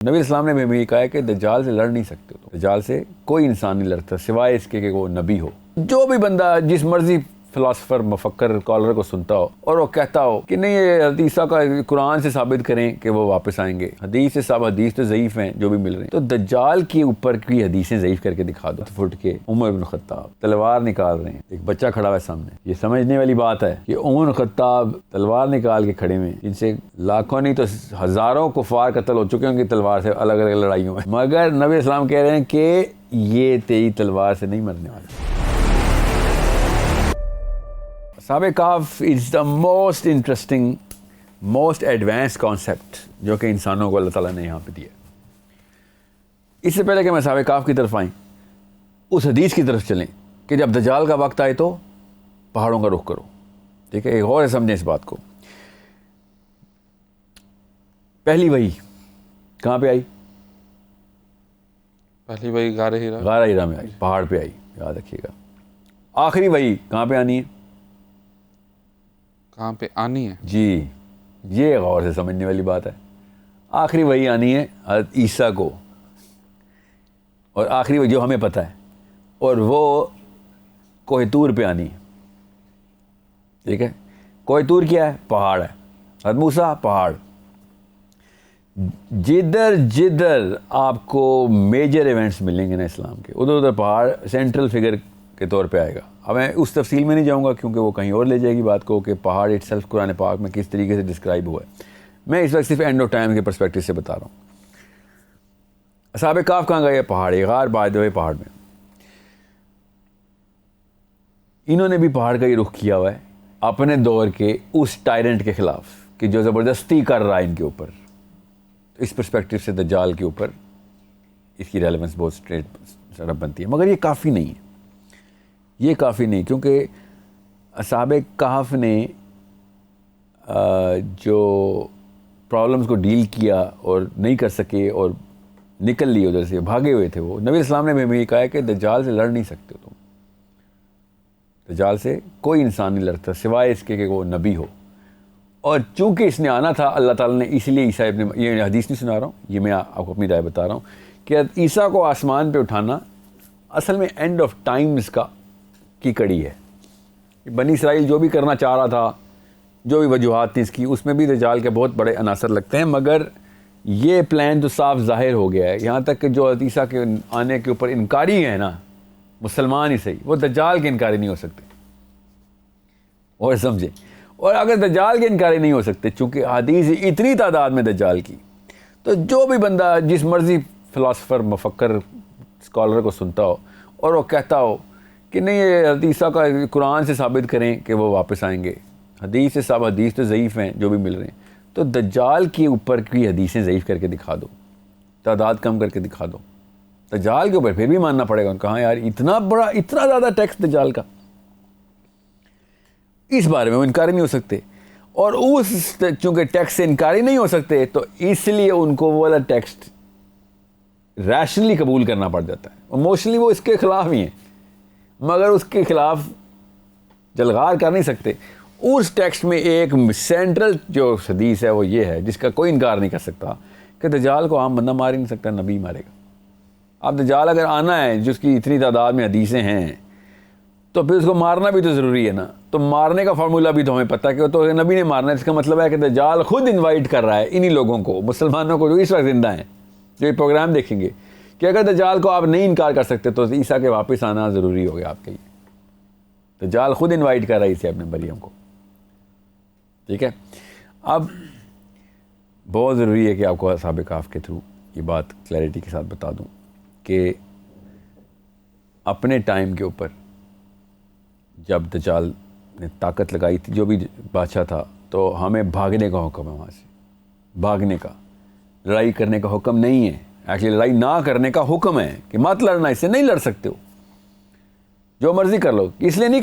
نبی اسلام نے بھی کہا ہے کہ دجال سے لڑ نہیں سکتے تو دجال سے کوئی انسان نہیں لڑتا سوائے اس کے کہ وہ نبی ہو. جو بھی بندہ جس مرضی فلاسفر مفکر کالر کو سنتا ہو اور وہ کہتا ہو کہ نہیں یہ حدیثہ کا قرآن سے ثابت کریں کہ وہ واپس آئیں گے, حدیث سے صاحب حدیث تو ضعیف ہیں جو بھی مل رہے ہیں, تو دجال کے اوپر کی حدیثیں ضعیف کر کے دکھا دو. فٹ کے عمر بن خطاب تلوار نکال رہے ہیں, ایک بچہ کھڑا ہوا ہے سامنے. یہ سمجھنے والی بات ہے کہ عمر بن خطاب تلوار نکال کے کھڑے ہوئے, جن سے لاکھوں نہیں تو ہزاروں کفار قتل ہو چکے ہیں ان کی تلوار سے الگ الگ لڑائیوں میں, مگر نبی اسلام کہہ رہے ہیں کہ یہ تیری تلوار سے نہیں مرنے والا. اصحاب کہف is the most interesting most advance concept جو کہ انسانوں کو اللہ تعالیٰ نے یہاں پہ دیا. اس سے پہلے کہ میں اصحاب کہف کی طرف آئیں, اس حدیث کی طرف چلیں کہ جب دجال کا وقت آئے تو پہاڑوں کا رخ کرو. ٹھیک ہے, ایک اور سمجھیں اس بات کو. پہلی وحی کہاں پہ آئی؟ پہلی وحی غار ہیرا. غار ہیرا میں آئی, پہاڑ پہ آئی, یاد رکھیے گا. آخری وحی کہاں پہ آنی ہے؟ کہاں پہ آنی ہے؟ جی, یہ غور سے سمجھنے والی بات ہے. آخری وحی آنی ہے حضرت عیسیٰ کو, اور آخری وحی جو ہمیں پتہ ہے, اور وہ کوہ طور پہ آنی ہے. ٹھیک ہے, کوہ طور کیا ہے؟ پہاڑ ہے. حضرت موسیٰ پہاڑ. جدھر جدھر آپ کو میجر ایونٹس ملیں گے نا اسلام کے, ادھر ادھر پہاڑ سینٹرل فگر کے طور پہ آئے گا. اب میں اس تفصیل میں نہیں جاؤں گا کیونکہ وہ کہیں اور لے جائے گی بات کو کہ پہاڑ اٹ سیلف قرآن پاک میں کس طریقے سے ڈسکرائب ہوا ہے. میں اس وقت صرف اینڈ آف ٹائم کے پرسپیکٹو سے بتا رہا ہوں. اصحاب کہف کہاں گئے؟ پہاڑی غار بائی دی وے پہاڑ میں. انہوں نے بھی پہاڑ کا ہی رخ کیا ہوا ہے اپنے دور کے اس ٹائرنٹ کے خلاف کہ جو زبردستی کر رہا ہے ان کے اوپر. اس پرسپیکٹو سے دجال کے اوپر اس کی ریلیونس بہت اسٹریٹ سرب بنتی ہے, مگر یہ کافی نہیں ہے. یہ کافی نہیں, کیونکہ اصحاب کہف نے جو پرابلمس کو ڈیل کیا اور نہیں کر سکے اور نکل لیے ادھر سے, بھاگے ہوئے تھے. وہ نبی اسلام نے بھی کہا ہے کہ دجال سے لڑ نہیں سکتے تم. دجال سے کوئی انسان نہیں لڑتا سوائے اس کے کہ وہ نبی ہو. اور چونکہ اس نے آنا تھا اللہ تعالیٰ نے اس لیے عیسیٰ ابن, یہ حدیث نہیں سنا رہا ہوں, یہ میں آپ کو اپنی رائے بتا رہا ہوں کہ عیسیٰ کو آسمان پہ اٹھانا اصل میں اینڈ آف ٹائمز کی کڑی ہے. بنی اسرائیل جو بھی کرنا چاہ رہا تھا, جو بھی وجوہات تھیں اس کی, اس میں بھی دجال کے بہت بڑے عناصر لگتے ہیں, مگر یہ پلان تو صاف ظاہر ہو گیا ہے. یہاں تک کہ جو عیسیٰ کے آنے کے اوپر انکاری ہیں نا, مسلمان ہی صحیح, وہ دجال کے انکاری نہیں ہو سکتے. اور سمجھیں, اور اگر دجال کے انکاری نہیں ہو سکتے چونکہ حدیث اتنی تعداد میں دجال کی, تو جو بھی بندہ جس مرضی فلاسفر مفکر اسکالر کو سنتا ہو اور وہ کہتا ہو کہ نہیں یہ حدیثہ کا قرآن سے ثابت کریں کہ وہ واپس آئیں گے, حدیث سے صاحب حدیث تو ضعیف ہیں جو بھی مل رہے ہیں, تو دجال کے اوپر کی حدیثیں ضعیف کر کے دکھا دو, تعداد کم کر کے دکھا دو. دجال کے اوپر پھر بھی ماننا پڑے گا. کہاں یار اتنا بڑا اتنا زیادہ ٹیکسٹ دجال کا, اس بارے میں وہ انکاری نہیں ہو سکتے. اور اس چونکہ ٹیکسٹ سے انکاری نہیں ہو سکتے تو اس لیے ان کو وہ والا ٹیکسٹ ریشنلی قبول کرنا پڑ جاتا ہے. ایموشنلی وہ اس کے خلاف ہی ہیں, مگر اس کے خلاف جلغار کر نہیں سکتے. اس ٹیکسٹ میں ایک سینٹرل جو حدیث ہے وہ یہ ہے جس کا کوئی انکار نہیں کر سکتا کہ دجال کو عام بندہ مار ہی نہیں سکتا, نبی مارے گا. اب دجال اگر آنا ہے جس کی اتنی تعداد میں حدیثیں ہیں تو پھر اس کو مارنا بھی تو ضروری ہے نا. تو مارنے کا فارمولہ بھی تو ہمیں پتہ ہے کہ تو نبی نے مارنا ہے. اس کا مطلب ہے کہ دجال خود انوائٹ کر رہا ہے انہی لوگوں کو, مسلمانوں کو جو اس وقت زندہ ہیں, جو یہ پروگرام دیکھیں گے, کہ اگر دجال کو آپ نہیں انکار کر سکتے تو عیسیٰ کے واپس آنا ضروری ہو گیا آپ کے لیے. دجال خود انوائٹ کر رہا ہے اسے اپنے مریم کو. ٹھیک ہے, اب بہت ضروری ہے کہ آپ کو اصحاب کہف کے تھرو یہ بات کلیئرٹی کے ساتھ بتا دوں کہ اپنے ٹائم کے اوپر جب دجال نے طاقت لگائی تھی جو بھی بادشاہ تھا, تو ہمیں بھاگنے کا حکم ہے وہاں سے, بھاگنے کا, لڑائی کرنے کا حکم نہیں ہے. ایکچولی لڑائی نہ کرنے کا حکم ہے کہ مت لڑنا, اس سے نہیں لڑ سکتے ہو, جو مرضی کر لو. اس لیے نہیں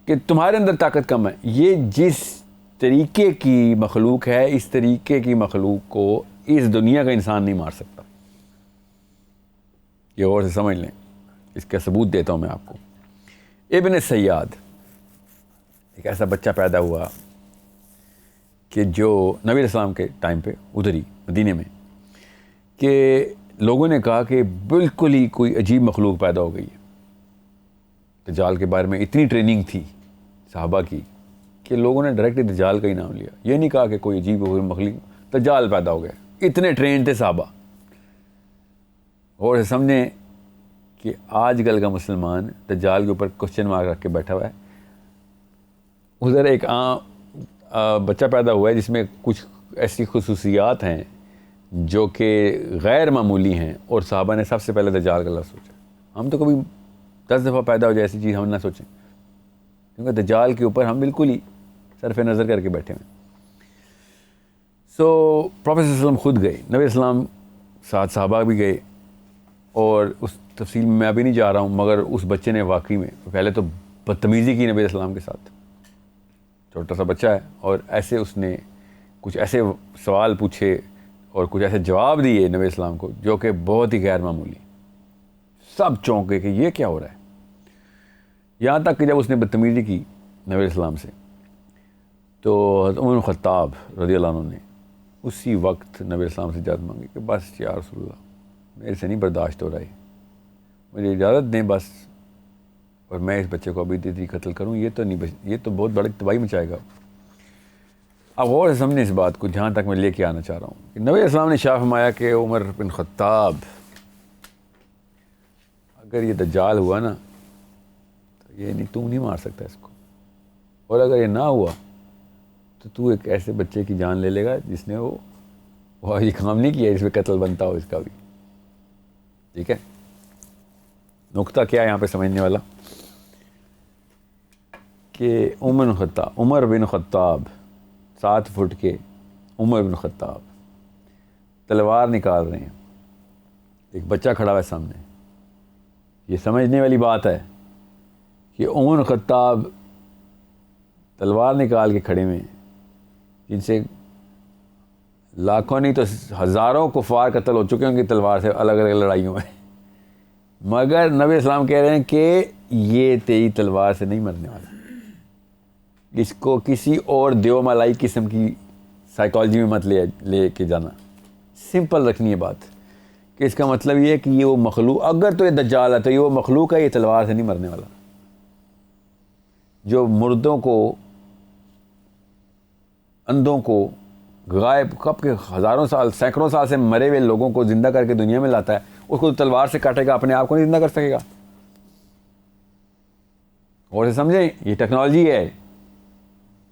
کہ تمہارے اندر طاقت کم ہے. یہ جس طریقے کی مخلوق ہے, اس طریقے کی مخلوق کو اس دنیا کا انسان نہیں مار سکتا. یہ غور سے سمجھ لیں, اس کا ثبوت دیتا ہوں میں آپ کو. ابن سیاد ایک ایسا بچہ پیدا ہوا کہ جو نبی السلام کے ٹائم پہ ادھر ہی مدینے میں کہ لوگوں نے کہا کہ بالکل ہی کوئی عجیب مخلوق پیدا ہو گئی ہے. دجال کے بارے میں اتنی ٹریننگ تھی صحابہ کی کہ لوگوں نے ڈائریکٹلی دجال کا ہی نام لیا. یہ نہیں کہا کہ کوئی عجیب مخلوق دجال پیدا ہو گیا. اتنے ٹرین تھے صحابہ. اور سمجھیں کہ آج کل کا مسلمان دجال کے اوپر کوشچن مارک رکھ کے بیٹھا ہوا ہے. ادھر ایک عام بچہ پیدا ہوا ہے جس میں کچھ ایسی خصوصیات ہیں جو کہ غیر معمولی ہیں, اور صحابہ نے سب سے پہلے دجال کا لفظ سوچا. ہم تو کبھی 10 دفعہ پیدا ہو جائے ایسی چیز ہم نہ سوچیں, کیونکہ دجال کے اوپر ہم بالکل ہی صرف نظر کر کے بیٹھے ہیں. سو پروفیٹ صلی اللہ علیہ وسلم خود گئے, نبی اسلام ساتھ صحابہ بھی گئے, اور اس تفصیل میں ابھی نہیں جا رہا ہوں, مگر اس بچے نے واقعی میں پہلے تو بدتمیزی کی نبی اسلام کے ساتھ. چھوٹا سا بچہ ہے اور ایسے اس نے کچھ ایسے سوال پوچھے اور کچھ ایسے جواب دیے نبی اسلام کو جو کہ بہت ہی غیر معمولی. سب چونکے کہ یہ کیا ہو رہا ہے. یہاں تک کہ جب اس نے بدتمیزی کی نبی اسلام سے تو حضرت عمر بن خطاب رضی اللہ عنہ نے اسی وقت نبی اسلام سے اجازت مانگی کہ بس یا رسول اللہ میرے سے نہیں برداشت ہو رہا ہے, مجھے اجازت دیں بس, اور میں اس بچے کو ابھی تیزی قتل کروں. یہ تو بہت بڑی تباہی مچائے گا. اب غور سے سمجھیں اس بات کو, جہاں تک میں لے کے آنا چاہ رہا ہوں کہ نبی اسلام نے شاہ فرمایا کہ عمر بن خطاب اگر یہ دجال ہوا نا تو یہ نہیں, تم نہیں مار سکتا اس کو, اور اگر یہ نہ ہوا تو ایک ایسے بچے کی جان لے لے گا جس نے وہ یہ کام نہیں کیا جس میں قتل بنتا ہو اس کا بھی. ٹھیک ہے, نقطہ کیا ہے یہاں پہ سمجھنے والا کہ عمر بن خطاب 7 فٹ کے عمر بن خطاب تلوار نکال رہے ہیں, ایک بچہ کھڑا ہے سامنے. یہ سمجھنے والی بات ہے کہ عمر بن خطاب تلوار نکال کے کھڑے ہوئے, جن سے لاکھوں نہیں تو ہزاروں کفار قتل ہو چکے ہیں ان کی تلوار سے الگ الگ لڑائیوں میں, مگر نبی اسلام کہہ رہے ہیں کہ یہ تیری تلوار سے نہیں مرنے والا. اس کو کسی اور دیو ملائی قسم کی سائیکالوجی میں مت لے کے جانا. سمپل رکھنی ہے بات کہ اس کا مطلب یہ ہے کہ یہ وہ مخلوق, اگر تو یہ دجال ہے تو یہ وہ مخلوق ہے, یہ تلوار سے نہیں مرنے والا. جو مردوں کو, اندھوں کو, غائب کب کے ہزاروں سال سینکڑوں سال سے مرے ہوئے لوگوں کو زندہ کر کے دنیا میں لاتا ہے, اس کو تلوار سے کاٹے گا, اپنے آپ کو نہیں زندہ کر سکے گا. اور سے سمجھیں یہ ٹیکنالوجی ہے,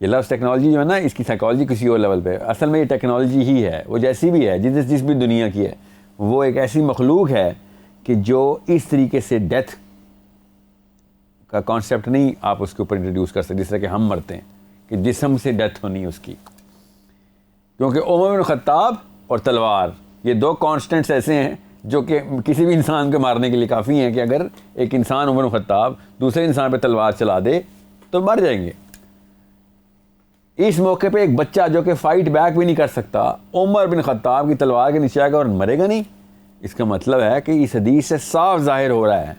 یہ لفظ ٹیکنالوجی جو ہے نا اس کی سائیکالوجی کسی اور لیول پہ. اصل میں یہ ٹیکنالوجی ہی ہے, وہ جیسی بھی ہے جس بھی دنیا کی ہے, وہ ایک ایسی مخلوق ہے کہ جو اس طریقے سے ڈیتھ کا کانسیپٹ نہیں آپ اس کے اوپر انٹروڈیوس کر سکتے جس طرح کہ ہم مرتے ہیں کہ جسم سے ڈیتھ ہونی اس کی. کیونکہ عمر بن خطاب اور تلوار یہ 2 کانسٹنٹس ایسے ہیں جو کہ کسی بھی انسان کو مارنے کے لیے کافی ہیں کہ اگر ایک انسان عمر بن خطاب دوسرے انسان پہ تلوار چلا دے تو مر جائیں گے. اس موقع پہ ایک بچہ جو کہ فائٹ بیک بھی نہیں کر سکتا عمر بن خطاب کی تلوار کے نیچے آ گا اور مرے گا نہیں. اس کا مطلب ہے کہ اس حدیث سے صاف ظاہر ہو رہا ہے,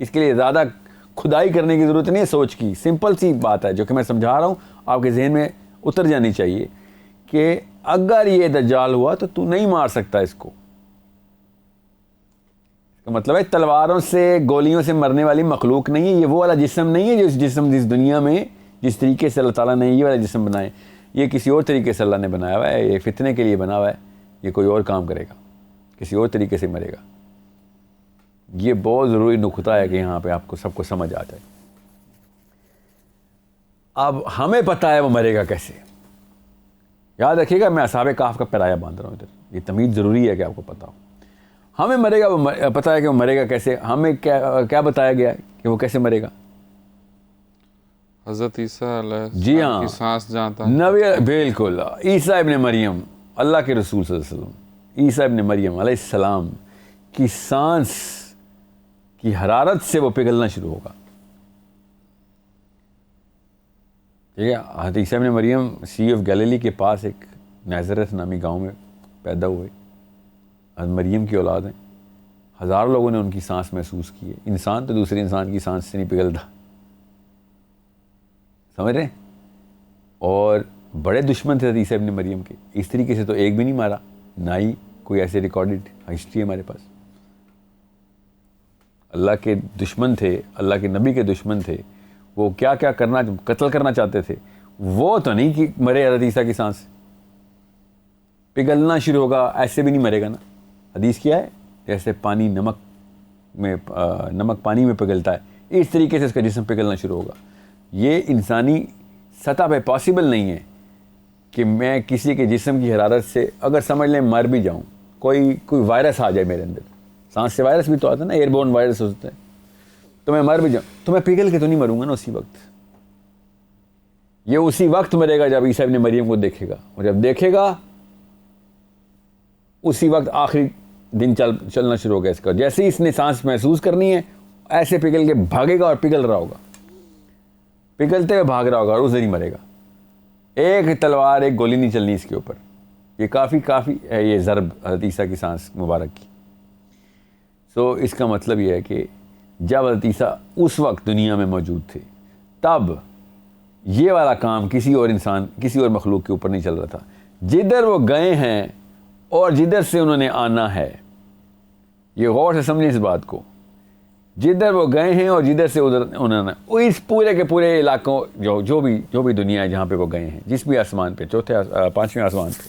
اس کے لیے زیادہ کھدائی کرنے کی ضرورت نہیں ہے, سوچ کی سمپل سی بات ہے جو کہ میں سمجھا رہا ہوں آپ کے ذہن میں اتر جانی چاہیے کہ اگر یہ دجال ہوا تو نہیں مار سکتا اس کو. اس کا مطلب ہے تلواروں سے گولیوں سے مرنے والی مخلوق نہیں ہے, یہ وہ والا جسم نہیں ہے جس دنیا میں جس طریقے سے اللہ تعالیٰ نے یہ والا جسم بنائے, یہ کسی اور طریقے سے اللہ نے بنایا ہوا ہے, یہ فتنے کے لیے بنا ہوا ہے, یہ کوئی اور کام کرے گا, کسی اور طریقے سے مرے گا. یہ بہت ضروری نقطہ ہے کہ یہاں پہ آپ کو سب کو سمجھ آ جائے. اب ہمیں پتہ ہے وہ مرے گا کیسے. یاد رکھیے گا میں اصحاب کہف کا پیرایا باندھ رہا ہوں ادھر, یہ تمیز ضروری ہے کہ آپ کو پتہ ہو. ہمیں مرے گا وہ پتہ ہے کہ وہ مرے گا کیسے. ہمیں کیا بتایا گیا ہے کہ وہ کیسے مرے گا. حضرت عیسیٰ علیہ جی السلام ہاں, کی سانس جانتا ہے. نبی بالکل عیسیٰ ابن مریم, اللہ کے رسول صلی اللہ علیہ وسلم, عیسیٰ ابن مریم علیہ السلام کی سانس کی حرارت سے وہ پگھلنا شروع ہوگا. ٹھیک ہے, حضرت عیسیٰ ابن مریم سی آف گیلیلی کے پاس ایک نازرت نامی گاؤں میں پیدا ہوئے. حضرت مریم کی اولاد ہیں. ہزاروں لوگوں نے ان کی سانس محسوس کی ہے. انسان تو دوسرے انسان کی سانس سے نہیں پگھلتا, سمجھ رہے ہیں. اور بڑے دشمن تھے حضرت عیسیٰ ابن مریم کے, اس طریقے سے تو ایک بھی نہیں مارا, نہ ہی کوئی ایسے ریکارڈڈ ہسٹری ہے ہمارے پاس؟ اللہ کے دشمن تھے، اللہ کے نبی کے دشمن تھے، وہ کیا کیا قتل کرنا چاہتے تھے، وہ تو نہیں کہ مرے حضرت عیسیٰ کی سانس پگھلنا شروع ہوگا، ایسے بھی نہیں مرے گا نا. حدیث کیا ہے؟ جیسے پانی نمک پانی میں پگھلتا ہے، اس طریقے سے اس کا جسم پگھلنا شروع ہوگا. یہ انسانی سطح پہ پاسبل نہیں ہے کہ میں کسی کے جسم کی حرارت سے اگر سمجھ لیں مر بھی جاؤں، کوئی وائرس آ جائے میرے اندر، سانس سے وائرس بھی تو آتا ہے نا، ایئر بورن وائرس ہوتا ہے، تو میں مر بھی جاؤں تو میں پگھل کے تو نہیں مروں گا نا اسی وقت. یہ اسی وقت مرے گا جب عیسیٰ ابن مریم کو دیکھے گا، اور جب دیکھے گا اسی وقت آخری دن چلنا شروع ہوگا اس کا. جیسے ہی اس نے سانس محسوس کرنی ہے ایسے پگھل کے بھاگے گا اور پگھل رہا ہوگا، پگھلتے ہوئے بھاگ رہا ہوگا اور اس دن ہی مرے گا. ایک تلوار ایک گولی نہیں چلنی اس کے اوپر. یہ کافی ہے یہ ضرب حضرت عیسیٰ کی سانس مبارک کی. سو اس کا مطلب یہ ہے کہ جب حضرت عیسیٰ اس وقت دنیا میں موجود تھے تب یہ والا کام کسی اور انسان کسی اور مخلوق کے اوپر نہیں چل رہا تھا. جدھر وہ گئے ہیں اور جدھر سے انہوں نے آنا ہے، یہ غور سے سمجھیں اس بات کو، جدھر وہ گئے ہیں اور جدھر سے ادھر انہوں نے، اس پورے کے پورے علاقوں جو بھی دنیا ہے جہاں پہ وہ گئے ہیں، جس بھی آسمان پہ، چوتھے 5ویں آسمان پہ،